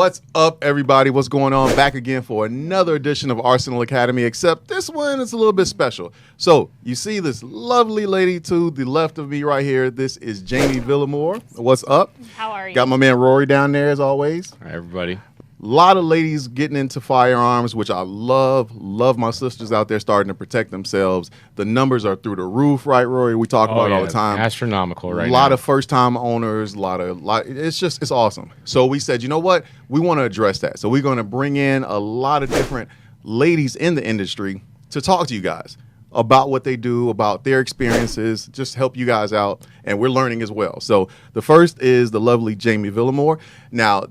What's up, everybody? What's going on? Back again for another edition of Arsenal Academy, except this one is a little bit special. So you see this lovely lady to the left of me right here. This is JAMIE VILLAMOR. What's up? How are you? Got my man Rory down there as always. Hi, everybody. A lot of ladies getting into firearms, which I love. Love my sisters out there starting to protect themselves. The numbers are through the roof, right, Rory? We talk about it all the time. Astronomical right now. A lot of first-time owners, it's awesome. So we said, you know what? We want to address that. So we're going to bring in a lot of different ladies in the industry to talk to you guys about what they do, about their experiences, just help you guys out, and we're learning as well. So the first is the lovely JAMIE VILLAMOR. Now,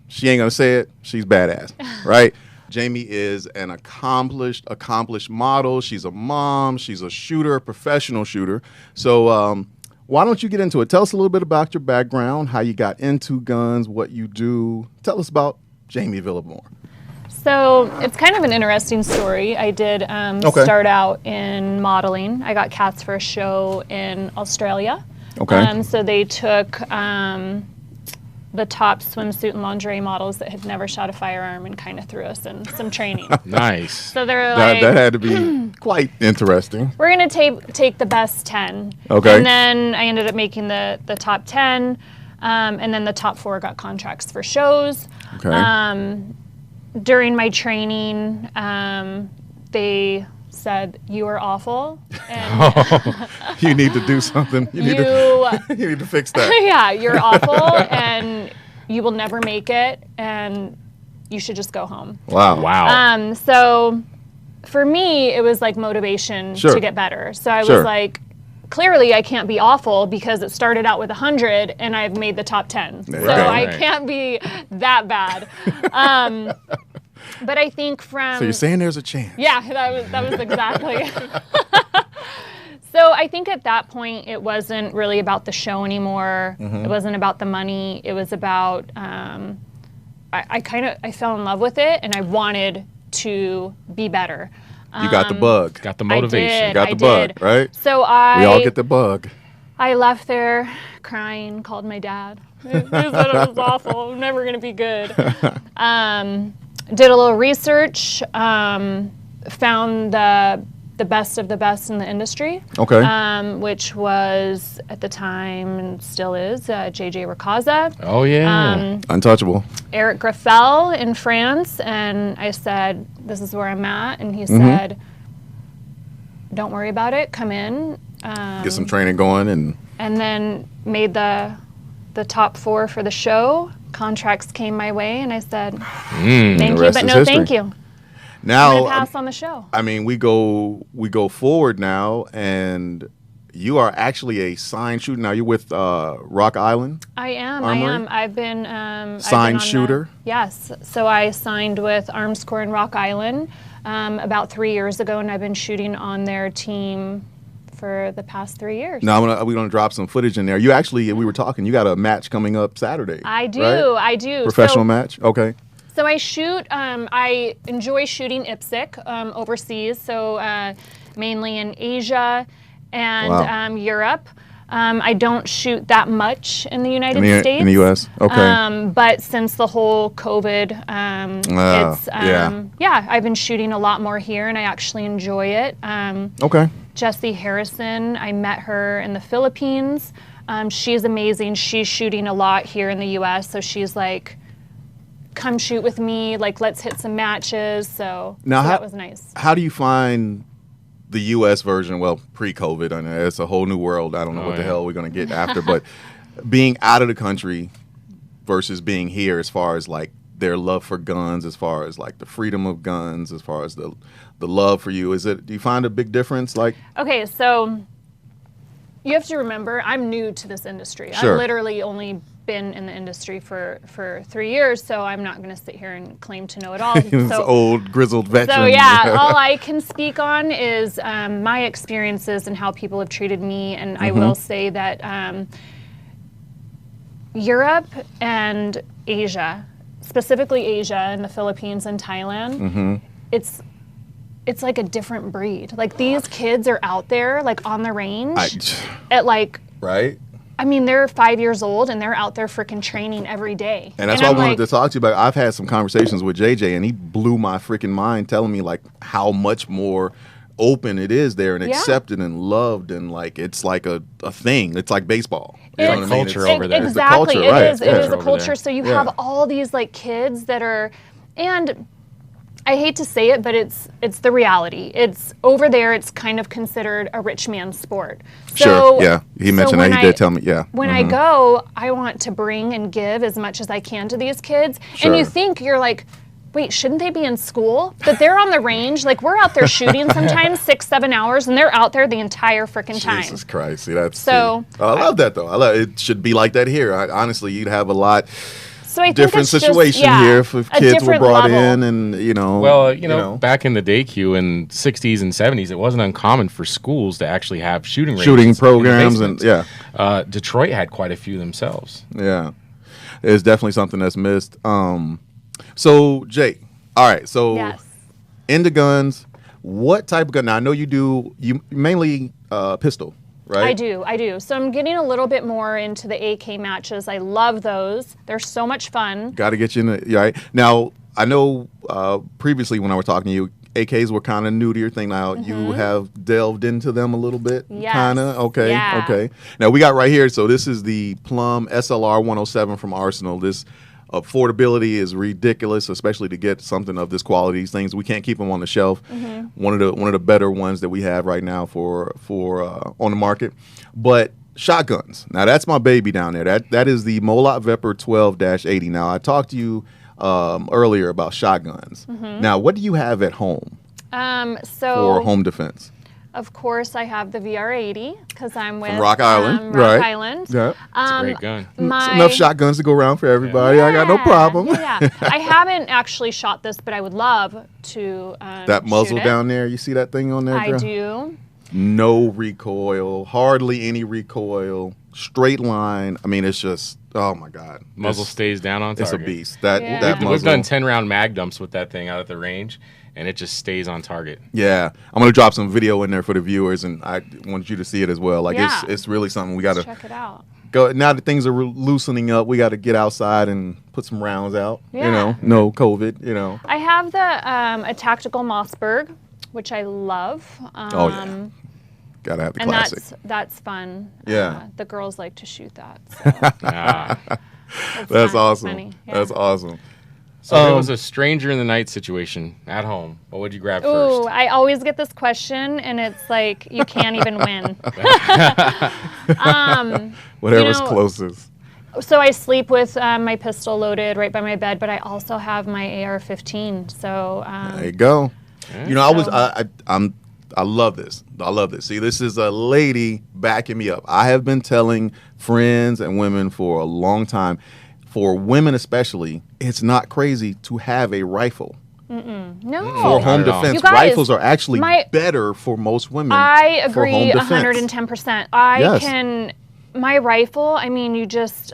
she ain't gonna say it. She's badass, right? JAMIE is an accomplished model. She's a mom. She's a shooter, a professional shooter. So why don't you get into it? Tell us a little bit about your background, how you got into guns, what you do. Tell us about JAMIE VILLAMOR. So it's kind of an interesting story. I did start out in modeling. I got cast for a show in Australia. Okay. So they took the top swimsuit and lingerie models that had never shot a firearm and kind of threw us in some training. Nice. So they're like, that had to be quite interesting. we're going to take the best 10. Okay. And then I ended up making the top 10. And then the top 4 got contracts for shows. Okay. During my training, they said, "You are awful." And You need to do something. You need to fix that. yeah, you're awful, and you will never make it, and you should just go home. Wow. So for me, it was like motivation to get better. So I was like, clearly I can't be awful because it started out with 100 and I've made the top 10. So I can't be that bad. But I think So you're saying there's a chance? Yeah, that was exactly. So I think at that point it wasn't really about the show anymore. It wasn't about the money. It was about I fell in love with it and I wanted to be better. You got the bug. Got the motivation. You got the bug, right? So we all get the bug. I left there crying, called my dad. He said it was awful. I'm never going to be good. Did a little research, found the best of the best in the industry. Okay. Which was at the time and still is JJ Racaza. Oh yeah. Untouchable. Eric Graffel in France, and I said, "This is where I'm at," and he said, "Don't worry about it. Come in." Get some training going, and then made the top 4 for the show. Contracts came my way, and I said, "Thank you, but no, thank you." Now, I'm gonna pass on the show. I mean, we go forward now, and you are actually a signed shooter. Now you're with Rock Island. I am. Armory? I've been Signed shooter. Yes. So I signed with Arms Corps in Rock Island about 3 years ago, and I've been shooting on their team for the past 3 years. Now we're gonna drop some footage in there. You actually, we were talking. You got a match coming up Saturday. I do. Right? I do. Professional match. Okay. So I shoot. I enjoy shooting IPSC overseas. So mainly in Asia and Europe. I don't shoot that much in the United States. In the U.S. Okay. But since the whole COVID, I've been shooting a lot more here, and I actually enjoy it. Okay. Jessie Harrison, I met her in the Philippines. She's amazing. She's shooting a lot here in the U.S., so she's like, come shoot with me, like let's hit some matches. So that was nice. How do you find the U.S. version? Well, pre-COVID, I know it's a whole new world. I don't know what the hell we're going to get after, but being out of the country versus being here, as far as like their love for guns, as far as like the freedom of guns, as far as the love for you, do you find a big difference? Like, okay, so you have to remember, I'm new to this industry. Sure. I've literally only been in the industry for 3 years, so I'm not going to sit here and claim to know it all. So, old grizzled veteran. So yeah, all I can speak on is my experiences and how people have treated me, and I will say that Europe and Asia, specifically Asia and the Philippines and Thailand, it's like a different breed. Like these kids are out there, like on the range, at like right. I mean, they're 5 years old and they're out there freaking training every day. And that's why I wanted to talk to you about. I've had some conversations with JJ, and he blew my freaking mind, telling me like how much more open it is there and accepted and loved, and like it's like a thing. It's like baseball. You know what I mean? Culture over there. Exactly, It's the culture, right? It is a Over culture. there. So you have all these like kids that are, and I hate to say it, but it's the reality. It's over there. It's kind of considered a rich man's sport. So, Sure. Yeah. He mentioned that. He did tell me. Yeah. When I go, I want to bring and give as much as I can to these kids. Sure. And you think you're like, wait, shouldn't they be in school? But they're on the range. Like we're out there shooting sometimes 6-7 hours, and they're out there the entire freaking time. Jesus Christ. See, that's So I love that though. I love it. Should be like that here. Honestly, you'd have a lot So I think different it's just, situation here if a kids were different brought level. in, and Well, you know, back in the day, Q, in 60s and 70s, it wasn't uncommon for schools to actually have shooting ranges shooting in the programs, and basements. Detroit had quite a few themselves. yeah, it's definitely something that's missed. So Jay, all right, so Yes. into guns, what type of gun? Now I know you mainly pistol, right? I do. So I'm getting a little bit more into the AK matches. I love those. They're so much fun. Got to get you in the right now. I know previously when I was talking to you, AKs were kind of new to your thing. Now you have delved into them a little bit, Yes. kind of. Okay, Yeah. okay. Now we got right here. So this is the Plum SLR 107 from Arsenal. This affordability is ridiculous, especially to get something of this quality. These things we can't keep them on the shelf. One of the better ones that we have right now for on the market. But shotguns. Now that's my baby down there. That is the Molot Vepr 12-80. Now I talked to you earlier about shotguns. Now what do you have at home So for home defense? of course I have the VR80 because I'm with Rock Island, Rock right. Island. Yeah. It's a great gun. It's enough shotguns to go around for everybody. I got no problem. Yeah. I haven't actually shot this, but I would love to. That muzzle shoot it. down there, you see that thing on there, I girl? do. No recoil, hardly any recoil, straight line. I mean, it's just, oh my God. Muzzle stays down on It's target. a beast. That Yeah. that We've muzzle. done 10-round mag dumps with that thing out at the range, and it just stays on target. Yeah, I'm gonna drop some video in there for the viewers, and I want you to see it as well. Like Yeah. it's really something we gotta Check it out. go. Now that things are loosening up, we got to get outside and put some rounds out. Yeah. You know, no COVID. You know. I have a tactical Mossberg, which I love. Oh yeah. Gotta have the And classic. that's fun. Yeah. The girls like to shoot that. So Ah. it's That's fun, awesome. funny. Yeah. That's awesome. So if it was a stranger in the night situation at home, what would you grab Ooh, first? I always get this question, and it's like you can't even win. Whatever's you know, closest. So I sleep with my pistol loaded right by my bed, but I also have my AR-15. So There you go. You know, So- I love this. I love this. See, this is a lady backing me up. I have been telling friends and women for a long time, for women especially, it's not crazy to have a rifle. no. For home Not at all. defense, You guys, rifles are actually my- better for most women. I for home agree defense. 110%. Yes. My rifle, I mean,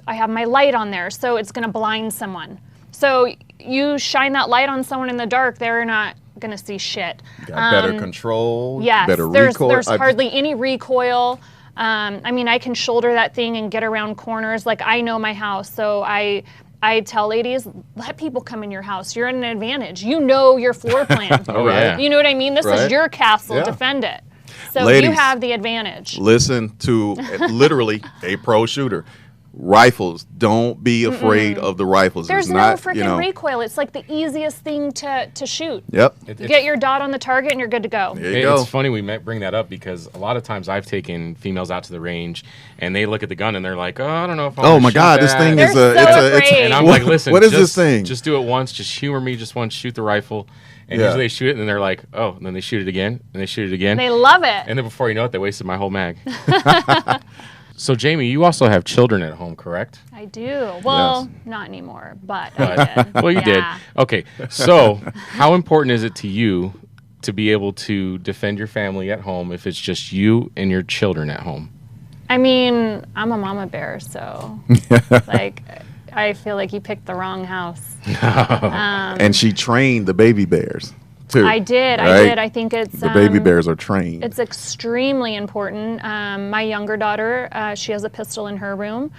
I have my light on there, so it's going to blind someone. So you shine that light on someone in the dark, they're not going to see shit. Got better control, Yes, better there's recoil. hardly any recoil. I mean, I can shoulder that thing and get around corners. Like, I know my house, so I tell ladies, let people come in your house. You're at an advantage. You know your floor plan. Oh, yeah. You know what I mean? This Right. is your castle. Yeah. Defend it. So Ladies. you have the advantage. Listen to literally a pro shooter. Rifles, don't be afraid of the rifles. There's It's no not, freaking recoil. It's like the easiest thing to shoot. Yep. You get your dot on the target and you're good to go. There you go. It's funny we might bring that up because a lot of times I've taken females out to the range and they look at the gun and they're like, "Oh, I don't know if I Oh wanna my shoot God, this that." thing They're is so it's afraid. And I'm like, "Listen, what is just, this thing? Just do it once. Just humor me just once. Shoot the rifle." And Yeah. usually they shoot it and then they're like, "Oh," and then they shoot it again and they shoot it again. They love it. And then before you know it, they wasted my whole mag. So Jamie, you also have children at home, correct? I do. Well, not anymore, but I did. Well, you did. Yeah. Okay. So how important is it to you to be able to defend your family at home if it's just you and your children at home? I mean, I'm a mama bear, so like I feel like you picked the wrong house. And she trained the baby bears too. I did. right? I think it's The baby bears are trained. It's extremely important. My younger daughter, she has a pistol in her room,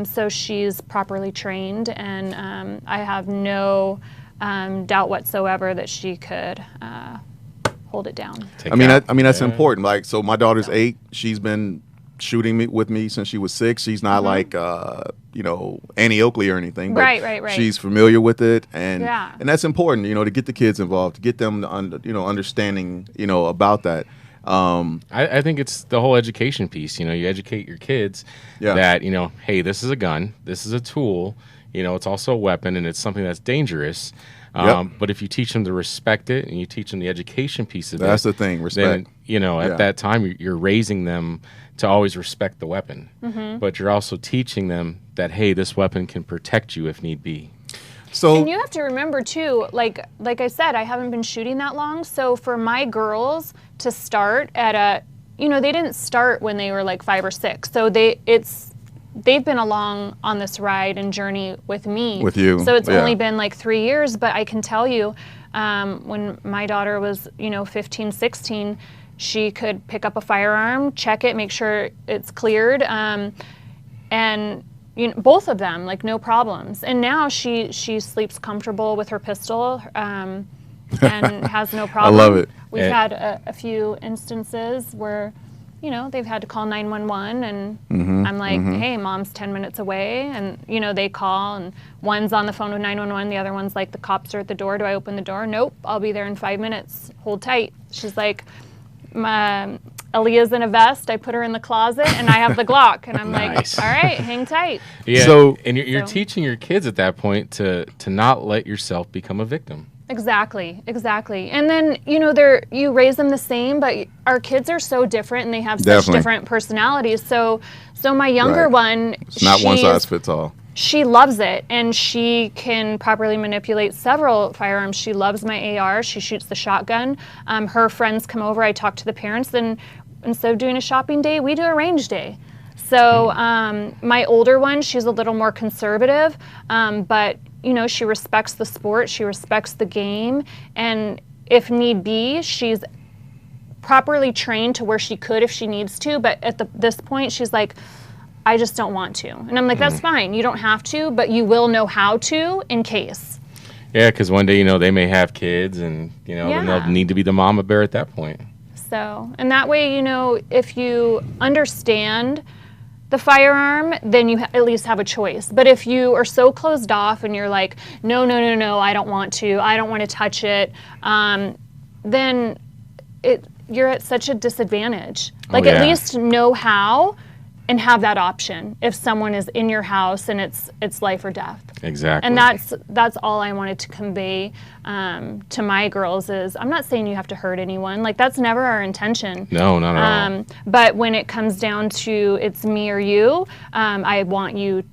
so she's properly trained, and I have no doubt whatsoever that she could hold it down. I mean, that's important. Like, so my daughter's 8. She's been shooting with me since she was 6. She's not like, Annie Oakley or anything. But Right. She's familiar with it, and Yeah. and that's important. To get the kids involved, to get them, understanding, about that. I think it's the whole education piece. You educate your kids that, hey, this is a gun, this is a tool, it's also a weapon, and it's something that's dangerous. But if you teach them to respect it, and you teach them the education piece of That's it, the thing, respect. then, at that time, you're raising them to always respect the weapon. But you're also teaching them that, hey, this weapon can protect you if need be. So, And you have to remember too, like I said, I haven't been shooting that long. So for my girls to start at they didn't start when they were like 5 or 6. So they've been along on this ride and journey with me. With you, So it's yeah. only been like 3 years, but I can tell you, when my daughter was, 15, 16, she could pick up a firearm, check it, make sure it's cleared, and both of them, like, no problems. And now she sleeps comfortable with her pistol, and has no problem. I love it. We've had a few instances where, they've had to call 911, and I'm like, hey, mom's 10 minutes away, and, they call, and one's on the phone with 911, the other one's like, the cops are at the door, do I open the door? Nope, I'll be there in 5 minutes, hold tight. She's like, Aaliyah's in a vest, I put her in the closet, and I have the Glock, and I'm Nice. like, all right, hang tight. Yeah. So- and you're teaching your kids at that point to not let yourself become a victim. Exactly. And then, you raise them the same, but our kids are so different, and they have such Definitely. different personalities. So my younger Right. one, it's not one size fits all. she loves it, and she can properly manipulate several firearms. She loves my AR. She shoots the shotgun. Her friends come over. I talk to the parents. Then instead of doing a shopping day, we do a range day. So my older one, she's a little more conservative, but she respects the sport. She respects the game, and if need be, she's properly trained to where she could if she needs to. But at this point, she's like, I just don't want to. And I'm like, that's fine. You don't have to, but you will know how to in case. Yeah, because one day, they may have kids, and, then they'll need to be the mama bear at that point. So, and that way, if you understand the firearm, then you at least have a choice. But if you are so closed off and you're like, no, I don't want to touch it, then you're at such a disadvantage. Like, yeah. at least know how and have that option if someone is in your house and it's life or death. Exactly. And that's all I wanted to convey to my girls is, I'm not saying you have to hurt anyone. Like, that's never our intention. No, not at all. But when it comes down to it's me or you, I want you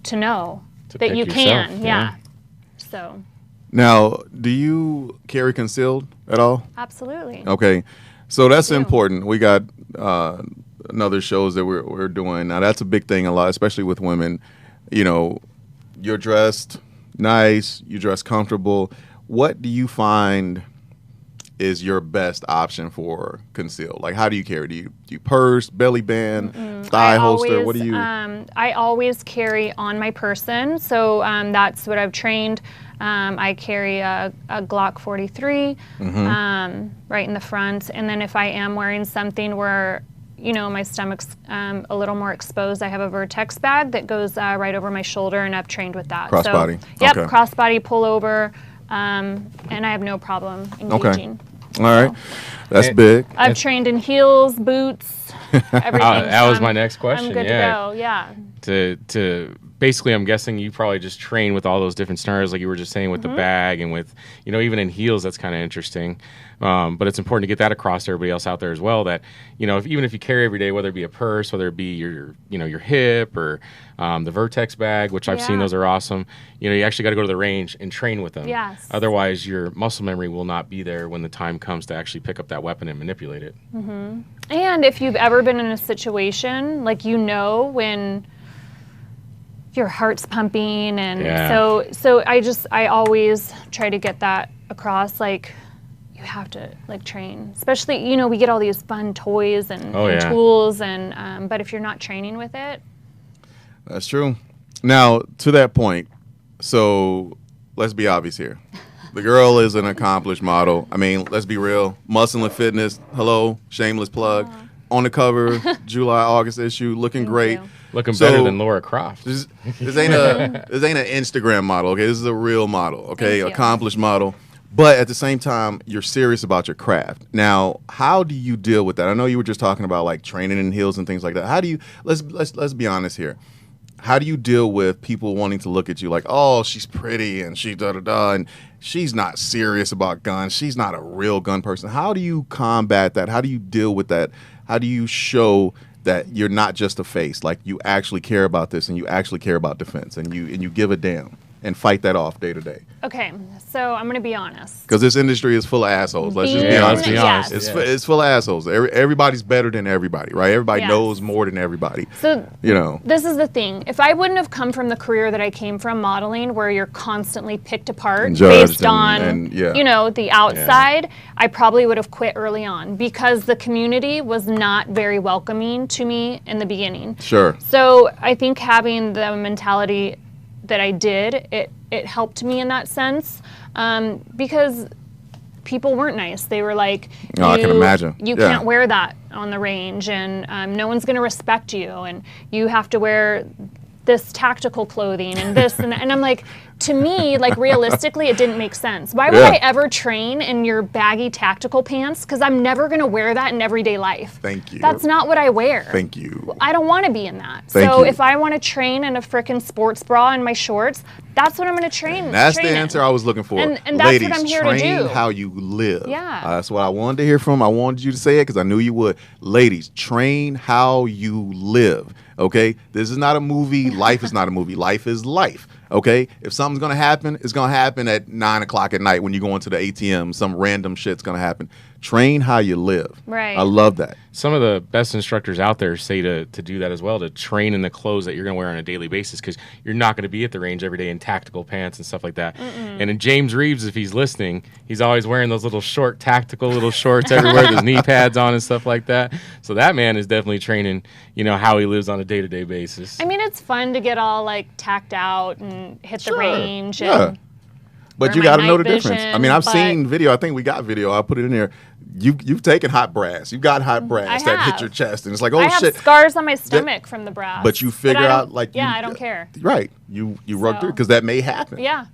to know that you yourself, can. yeah. So, Now, do you carry concealed at all? absolutely. Okay, so that's do. important. We got another shows that we're doing now. That's a big thing, a lot, especially with women. You're dressed nice, you dress comfortable. What do you find is your best option for concealed? Like, how do you carry? Do you purse, belly band, thigh holster? What do you? I always carry on my person, so that's what I've trained. I carry a Glock 43 right in the front, and then if I am wearing something where my stomach's a little more exposed, I have a Vertex bag that goes right over my shoulder, and I've trained with that. Crossbody. Yep, Okay. crossbody, pull over, and I have no problem engaging. All right, that's Hey. big. I've trained in heels, boots, everything. That so was my next question. I'm good yeah. to go. Yeah. To basically, I'm guessing you probably just train with all those different scenarios, like you were just saying with the bag and with, even in heels. That's kind of interesting. But it's important to get that across to everybody else out there as well. That even if you carry every day, whether it be a purse, whether it be your hip or the Vertex bag, which I've seen, Yeah. those are awesome. You actually got to go to the range and train with them. Yes. Otherwise, your muscle memory will not be there when the time comes to actually pick up that weapon and manipulate it. And if you've ever been in a situation, like, when your heart's pumping, and Yeah. so I always try to get that across, like, you have to like train, especially, you know, we get all these fun toys and, and tools, and but if you're not training with it. That's true. Now, to that point, so let's be obvious here. The girl is an accomplished model. I mean, let's be real. Muscle and Fitness, hello, shameless plug. On the cover, July, August issue, looking great. Looking better than Laura Croft. This ain't an Instagram model, okay? This is a real model, okay? Accomplished model. But at the same time, you're serious about your craft. Now, how do you deal with that? I know you were just talking about like training in heels and things like that. How do you let's be honest here. How do you deal with people wanting to look at you like, oh, she's pretty and she da-da-da, and she's not serious about guns. She's not a real gun person. How do you combat that? How do you deal with that? How do you show that you're not just a face, like you actually care about this and you actually care about defense and you give a damn and fight that off day to day? Okay, so I'm going to be honest. Because this industry is full of assholes. Let's just be honest. Yes. It's full of assholes. Everybody's better than everybody, right? Everybody knows more than everybody. So, you know, this is the thing. If I wouldn't have come from the career that I came from, modeling, where you're constantly picked apart based on, you know, the outside, I probably would have quit early on because the community was not very welcoming to me in the beginning. Sure. So I think having the mentality that I did, it helped me in that sense, because people weren't nice. They were like, I can imagine. You can't wear that on the range, and no one's going to respect you, and you have to wear this tactical clothing and this, and I'm like, to me, like realistically, it didn't make sense. Why would I ever train in your baggy tactical pants? Because I'm never going to wear that in everyday life. Thank you. That's not what I wear. Thank you. I don't want to be in that. Thank so you. if I want to train in a frickin' sports bra and my shorts, that's what I'm going to train. And that's the answer I was looking for. And that's Ladies, what I'm here train to do. how you live. Yeah. That's what I wanted to hear from. I wanted you to say it because I knew you would. Ladies, train how you live. Okay? This is not a movie. Life is not a movie. Life is life. Okay? If something's going to happen, it's going to happen at 9 o'clock at night when you go into the ATM. Some random shit's going to happen. Train how you live. Right. I love that. Some of the best instructors out there say to do that as well, to train in the clothes that you're going to wear on a daily basis, because you're not going to be at the range every day in tactical pants and stuff like that. And in James Reeves, if he's listening, he's always wearing those little short tactical little shorts everywhere, those knee pads on and stuff like that. So that man is definitely training, you know, how he lives on a day-to-day basis. I mean, it's fun to get all like tacked out and hit the range. Yeah. And but you got to know the difference. I mean, I've seen video. I think we got video. I'll put it in there. You've taken hot brass. You've got hot brass that hit your chest, and it's like, oh I shit. have scars on my stomach from the brass. But you figure out like, I don't care. Right. You rug through because that may happen. Yeah.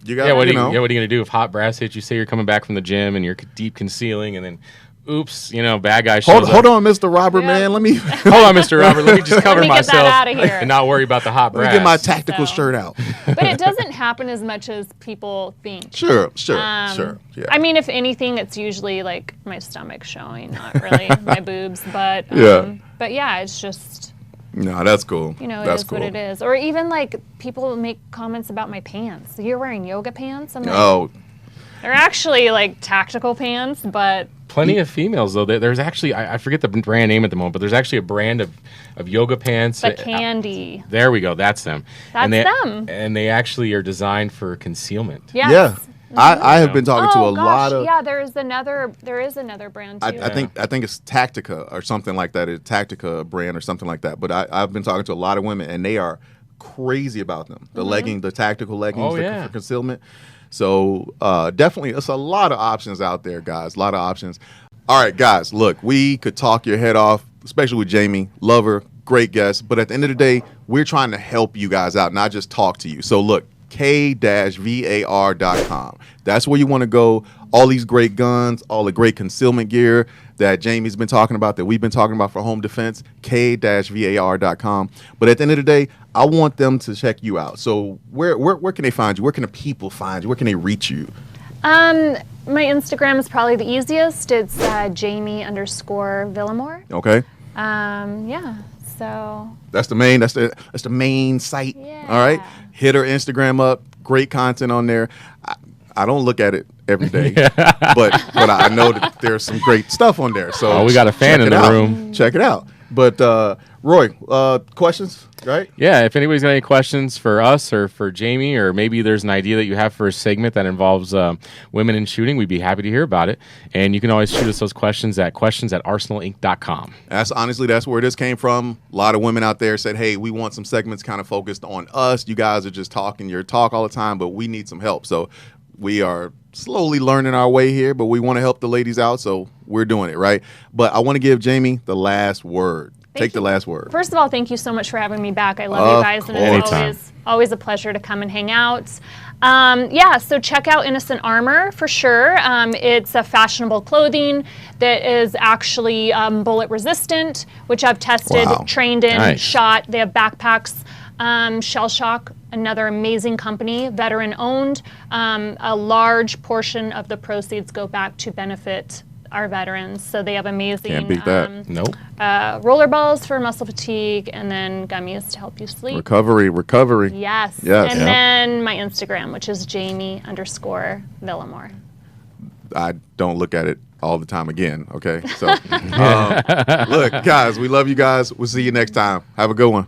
You got. What are you going to do if hot brass hits you? Say you're coming back from the gym and you're deep concealing, and then, oops, you know, bad guy shows up. Hold on, Mr. Robert, man. Let me. Hold on, Mr. Robert. Let me just cover myself get that out of here. and not worry about the hot brass. Let me get my tactical shirt out. But it doesn't happen as much as people think. Sure. Yeah. I mean, if anything, it's usually like my stomach showing, not really my boobs, but But yeah, it's just. No, that's cool. You know, that's it is what it is. Or even like people make comments about my pants. You're wearing yoga pants? I'm like, oh. They're actually like tactical pants, but. Plenty of females though. There's actually I forget the brand name at the moment, but there's actually a brand of yoga pants. The Candy. There we go. That's them. That's them. And they actually are designed for concealment. Yes. Yeah. I have been talking to a lot of. Yeah, there is another brand too. I think it's Tactica or something like that. It's Tactica brand or something like that. But I've been talking to a lot of women, and they are crazy about them. The legging, the tactical leggings for concealment. So definitely, it's a lot of options out there, guys. A lot of options. All right, guys, look, we could talk your head off, especially with Jamie. Love her, great guest. But at the end of the day, we're trying to help you guys out, not just talk to you. So look, k-var.com. That's where you want to go. All these great guns, all the great concealment gear that Jamie's been talking about, that we've been talking about for home defense, k-var.com. But at the end of the day, I want them to check you out. So where can they find you? Where can the people find you? Where can they reach you? My Instagram is probably the easiest. It's Jamie_Villamor. Okay. Yeah. So that's the main site. Yeah. All right. Hit her Instagram up. Great content on there. I don't look at it every day, but I know that there's some great stuff on there. So we got a fan in the room. Check it out. But Roy, questions, right? Yeah, if anybody's got any questions for us or for Jamie, or maybe there's an idea that you have for a segment that involves women in shooting, we'd be happy to hear about it. And you can always shoot us those questions at questions@arsenalinc.com. That's where this came from. A lot of women out there said, hey, we want some segments kind of focused on us. You guys are just talking your talk all the time, but we need some help. So we are slowly learning our way here, but we want to help the ladies out, so we're doing it, right? But I want to give Jamie the last word. Take the last word. First of all, thank you so much for having me back. I love you guys, and it's always a pleasure to come and hang out. So check out Innocent Armor for sure. It's a fashionable clothing that is actually bullet resistant, which I've tested, trained in, shot. They have backpacks. Shell Shock, another amazing company, veteran owned. A large portion of the proceeds go back to benefit our veterans. So they have amazing Can't beat that. Nope. roller balls for muscle fatigue, and then gummies to help you sleep. Recovery. Yes. Yes. And then my Instagram, which is JAMIE_Villamor. I don't look at it all the time again, okay? So, look, guys, we love you guys. We'll see you next time. Have a good one.